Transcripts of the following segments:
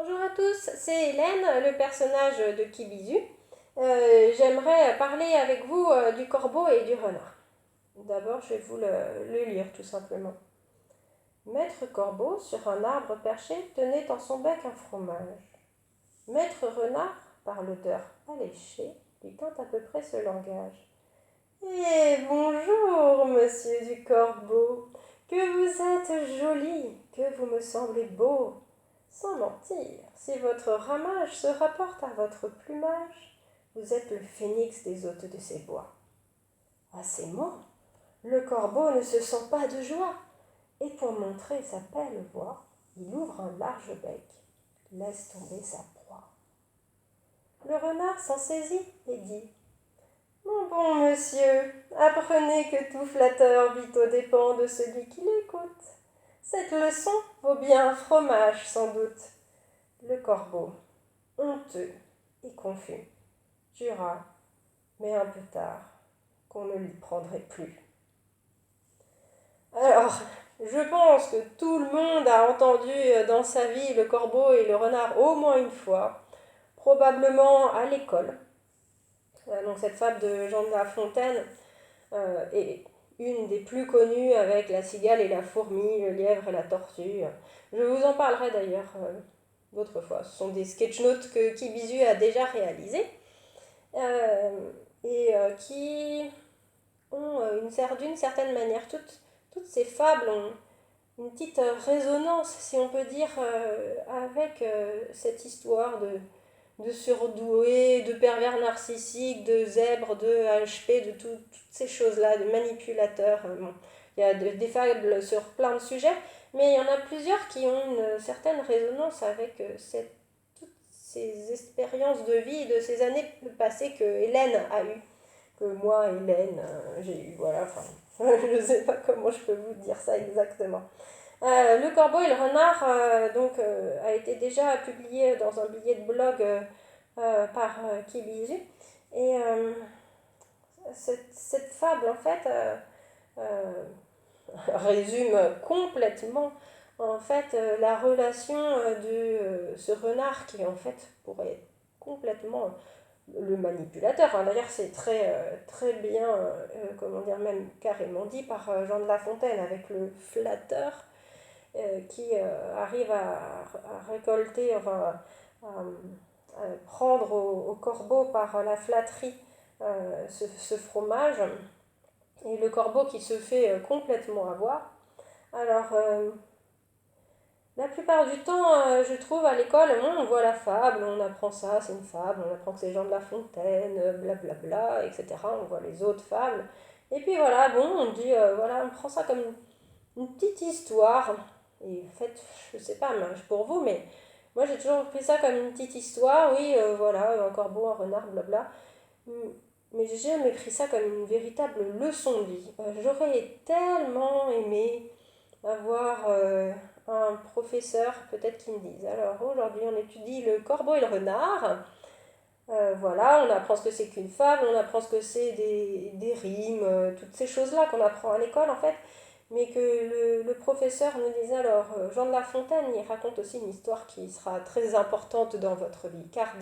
Bonjour à tous, c'est Hélène, le personnage de Kibizu. J'aimerais parler avec vous du corbeau et du renard. D'abord, je vais vous le lire tout simplement. Maître Corbeau, sur un arbre perché, tenait dans son bec un fromage. Maître Renard, par l'odeur alléchée, lui tint à peu près ce langage. Eh bonjour, monsieur du Corbeau, que vous êtes joli, que vous me semblez beau. Sans mentir, si votre ramage se rapporte à votre plumage, vous êtes le phénix des hôtes de ces bois. À ces mots, le corbeau ne se sent pas de joie, et pour montrer sa belle voix, il ouvre un large bec, laisse tomber sa proie. Le renard s'en saisit et dit mon bon monsieur, apprenez que tout flatteur vit aux dépens de celui qui l'écoute. Cette leçon vaut bien un fromage, sans doute. Le corbeau, honteux et confus, jura, mais un peu tard, qu'on ne lui prendrait plus. Alors, je pense que tout le monde a entendu dans sa vie le corbeau et le renard au moins une fois, probablement à l'école. Donc cette fable de Jean de La Fontaine est une des plus connues avec la cigale et la fourmi, le lièvre et la tortue. Je vous en parlerai d'ailleurs d'autres fois. Ce sont des sketch notes que Kibizu a déjà réalisés qui ont d'une certaine manière, toutes ces fables ont une petite résonance, si on peut dire, avec cette histoire de surdoués, de pervers narcissiques, de zèbres, de HP, de toutes ces choses-là, de manipulateurs. Bon, il y a des fables sur plein de sujets, mais il y en a plusieurs qui ont une certaine résonance avec toutes ces expériences de vie de ces années passées que Hélène a eues, que moi, Hélène, j'ai eu, voilà, enfin, je ne sais pas comment je peux vous dire ça exactement. Le corbeau et le renard a été déjà publié dans un billet de blog par Kibizu. Et cette fable, en fait, euh, résume complètement en fait la relation de ce renard qui en fait pourrait être complètement le manipulateur. D'ailleurs, c'est très bien, comment dire, même carrément dit par Jean de La Fontaine avec le flatteur qui arrive à récolter, enfin, à prendre au corbeau par la flatterie ce fromage, et le corbeau qui se fait complètement avoir. Alors, la plupart du temps, je trouve à l'école, on voit la fable, on apprend ça, c'est une fable, on apprend que c'est Jean de La Fontaine, blablabla, etc. On voit les autres fables. Et puis voilà, bon, on dit, voilà, on prend ça comme une petite histoire. Et en fait, je sais pas pour vous, mais moi j'ai toujours pris ça comme une petite histoire. Oui, voilà, un corbeau, un renard, blabla. Mais j'ai jamais pris ça comme une véritable leçon de vie. J'aurais tellement aimé avoir un professeur peut-être qui me dise alors aujourd'hui on étudie le corbeau et le renard. Voilà, on apprend ce que c'est qu'une fable, on apprend ce que c'est des rimes, toutes ces choses-là qu'on apprend à l'école en fait, mais que le professeur nous dise alors, Jean de La Fontaine, il raconte aussi une histoire qui sera très importante dans votre vie, car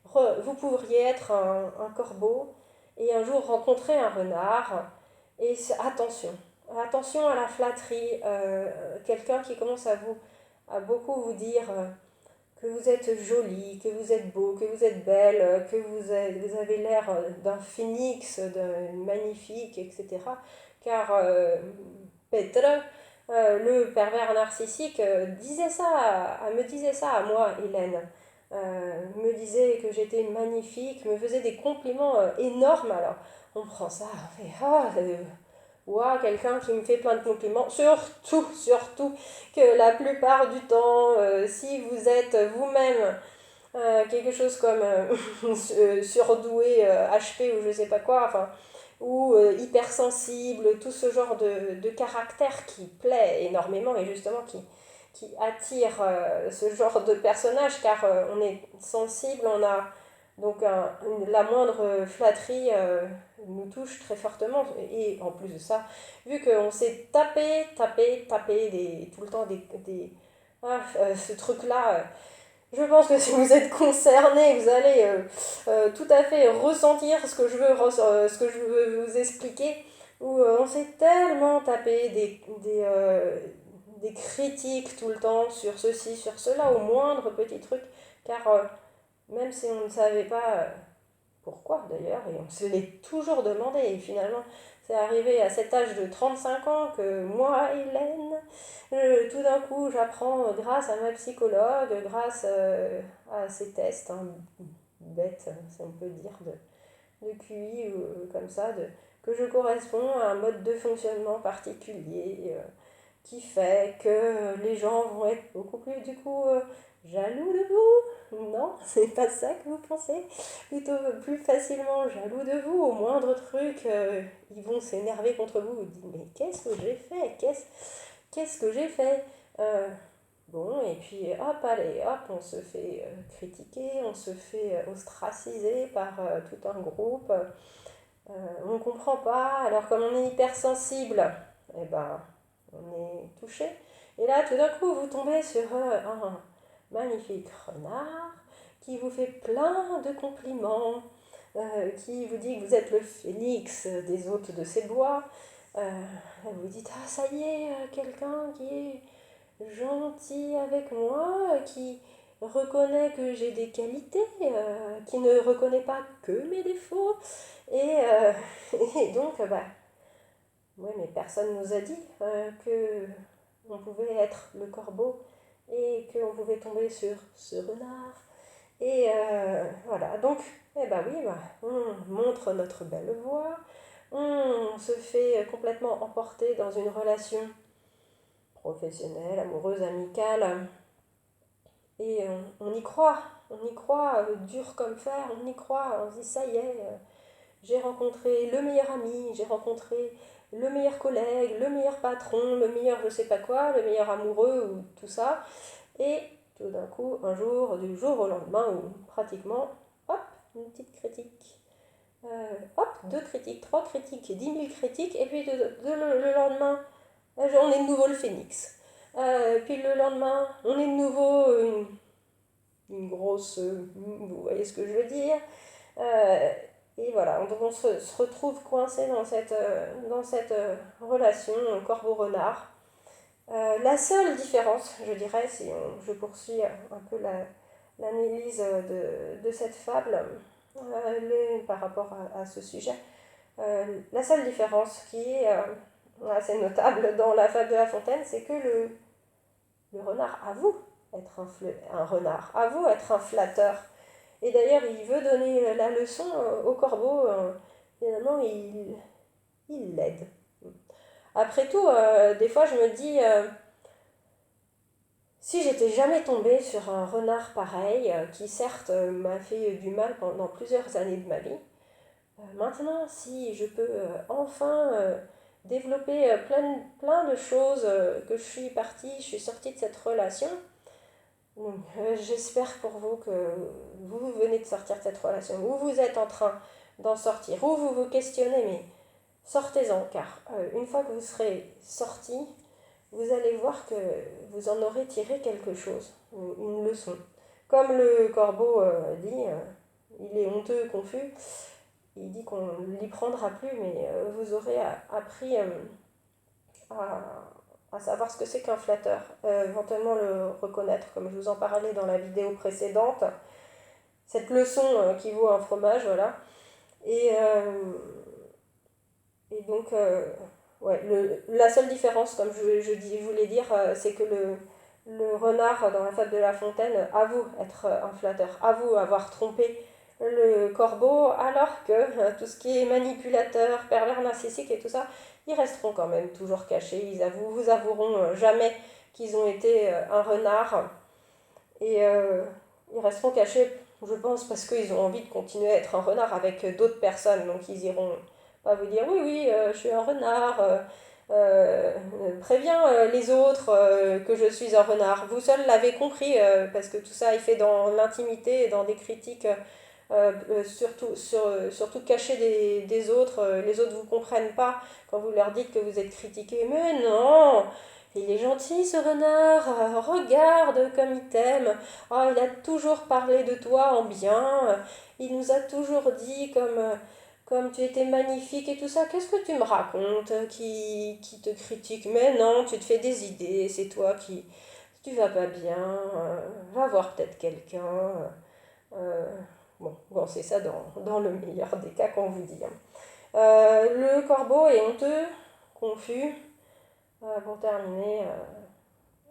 vous pourriez être un corbeau et un jour rencontrer un renard, et attention, attention à la flatterie, quelqu'un qui commence à beaucoup vous dire que vous êtes jolie, que vous êtes beau, que vous êtes belle, que vous avez l'air d'un phénix, d'un magnifique, etc. Car Petre, le pervers narcissique, me disait ça à moi, Hélène. Me disait que j'étais magnifique, me faisait des compliments énormes. Alors, on prend ça, on fait ouah, quelqu'un qui me fait plein de compliments. Surtout que la plupart du temps, si vous êtes vous-même quelque chose comme surdoué, HP ou je sais pas quoi, enfin, ou hypersensible, tout ce genre de caractère qui plaît énormément et justement qui attire ce genre de personnage car on est sensible, on a donc la moindre flatterie nous touche très fortement et en plus de ça, vu qu'on s'est tapé tout le temps ce truc-là Je pense que si vous êtes concerné, vous allez tout à fait ressentir ce que je veux vous expliquer. Où on s'est tellement tapé des critiques tout le temps sur ceci, sur cela, au moindre petit truc, car même si on ne savait pas pourquoi d'ailleurs, et on se l'est toujours demandé, et finalement c'est arrivé à cet âge de 35 ans que moi, Hélène, tout d'un coup j'apprends grâce à ma psychologue, grâce à ces tests, hein, bêtes, si on peut dire, de QI ou comme ça, que je corresponds à un mode de fonctionnement particulier qui fait que les gens vont être beaucoup plus du coup jaloux de vous. Non, c'est pas ça que vous pensez. Plutôt plus facilement jaloux de vous. Au moindre truc, ils vont s'énerver contre vous. Vous dites mais qu'est-ce que j'ai fait qu'est-ce que j'ai fait Bon, et puis hop, allez, hop, on se fait critiquer, on se fait ostraciser par tout un groupe. On ne comprend pas, alors comme on est hypersensible, eh ben, on est touché. Et là, tout d'un coup, vous tombez sur un magnifique renard qui vous fait plein de compliments, qui vous dit que vous êtes le phénix des hôtes de ces bois. Vous dites, ah ça y est, quelqu'un qui est gentil avec moi, qui reconnaît que j'ai des qualités, qui ne reconnaît pas que mes défauts. Et, et donc, bah, ouais, mais personne nous a dit que on pouvait être le corbeau et qu'on pouvait tomber sur ce renard. Et voilà, donc, eh ben oui, bah, on montre notre belle voix, on se fait complètement emporter dans une relation professionnelle, amoureuse, amicale, et on y croit, dur comme fer, on y croit, on se dit ça y est, j'ai rencontré le meilleur ami, j'ai rencontré le meilleur collègue, le meilleur patron, le meilleur je sais pas quoi, le meilleur amoureux ou tout ça. Et tout d'un coup, un jour, du jour au lendemain, ou pratiquement, hop, une petite critique. Hop, deux critiques, trois critiques, 10 000 critiques, et puis le lendemain, on est de nouveau le phénix. Puis le lendemain, on est de nouveau une grosse... vous voyez ce que je veux dire et voilà, donc on se retrouve coincé dans cette relation corbeau-renard. La seule différence, je dirais, si je poursuis un peu l'analyse de cette fable par rapport à ce sujet, la seule différence qui est assez notable dans la fable de La Fontaine, c'est que le renard avoue être un renard, avoue être un flatteur. Et d'ailleurs, il veut donner la leçon au corbeau. Finalement, il l'aide. Après tout, des fois, je me dis, si j'étais jamais tombée sur un renard pareil, qui certes m'a fait du mal pendant plusieurs années de ma vie, maintenant, si je peux enfin développer plein de choses, que je suis sortie de cette relation, donc, j'espère pour vous que vous venez de sortir de cette relation, ou vous êtes en train d'en sortir, ou vous vous questionnez, mais sortez-en, car une fois que vous serez sorti, vous allez voir que vous en aurez tiré quelque chose, une leçon. Comme le corbeau dit, il est honteux, confus, il dit qu'on ne l'y prendra plus, mais vous aurez appris à, à savoir ce que c'est qu'un flatteur, éventuellement le reconnaître, comme je vous en parlais dans la vidéo précédente, cette leçon qui vaut un fromage, voilà. Et, et donc, ouais, la seule différence, comme je voulais dire, c'est que le renard dans la fable de La Fontaine avoue être un flatteur, avoue avoir trompé le corbeau, alors que tout ce qui est manipulateur, pervers narcissique et tout ça, ils resteront quand même toujours cachés. Vous avoueront jamais qu'ils ont été un renard et ils resteront cachés, je pense, parce qu'ils ont envie de continuer à être un renard avec d'autres personnes. Donc ils iront pas vous dire oui, oui, je suis un renard, préviens les autres que je suis un renard. Vous seul l'avez compris, parce que tout ça est fait dans l'intimité et dans des critiques surtout cachées des autres. Les autres ne vous comprennent pas quand vous leur dites que vous êtes critiqué. Mais non, Il est gentil ce renard, regarde comme il t'aime, oh, il a toujours parlé de toi en bien, il nous a toujours dit comme tu étais magnifique et tout ça. Qu'est-ce que tu me racontes qui te critique? Mais non, tu te fais des idées, c'est toi qui... Tu vas pas bien, va voir peut-être quelqu'un. euh, bon, c'est ça dans le meilleur des cas qu'on vous dit, hein. Le corbeau est honteux, confus. Pour terminer,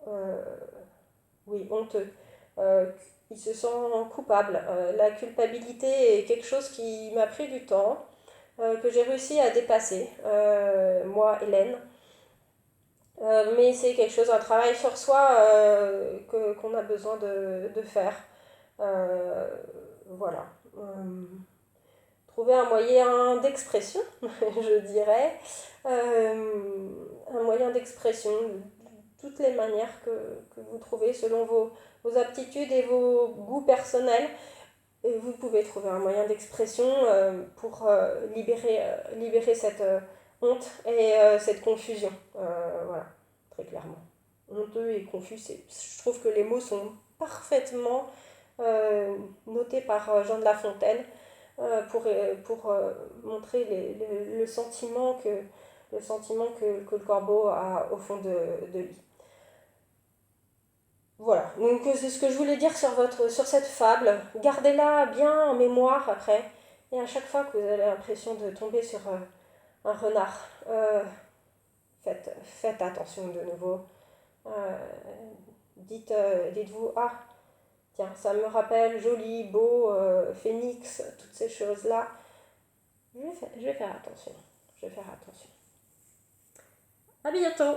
euh, oui, honteux. Euh, il se sent coupable. La culpabilité est quelque chose qui m'a pris du temps, que j'ai réussi à dépasser, moi, Hélène. Mais c'est quelque chose, un travail sur soi qu'on a besoin de faire. Euh, voilà. Trouver un moyen d'expression, je dirais. Un moyen d'expression, toutes les manières que vous trouvez selon vos aptitudes et vos goûts personnels. Et vous pouvez trouver un moyen d'expression pour libérer cette honte et cette confusion. Voilà, très clairement. Honteux et confus, je trouve que les mots sont parfaitement notés par Jean de La Fontaine pour montrer le sentiment que le corbeau a au fond de lui. Voilà, donc c'est ce que je voulais dire sur cette fable. Gardez-la bien en mémoire après. Et à chaque fois que vous avez l'impression de tomber sur un renard, faites attention de nouveau. Euh, dites-vous, ah, tiens, ça me rappelle joli, beau, phénix, toutes ces choses-là. Je vais faire attention. Je vais faire attention. À bientôt!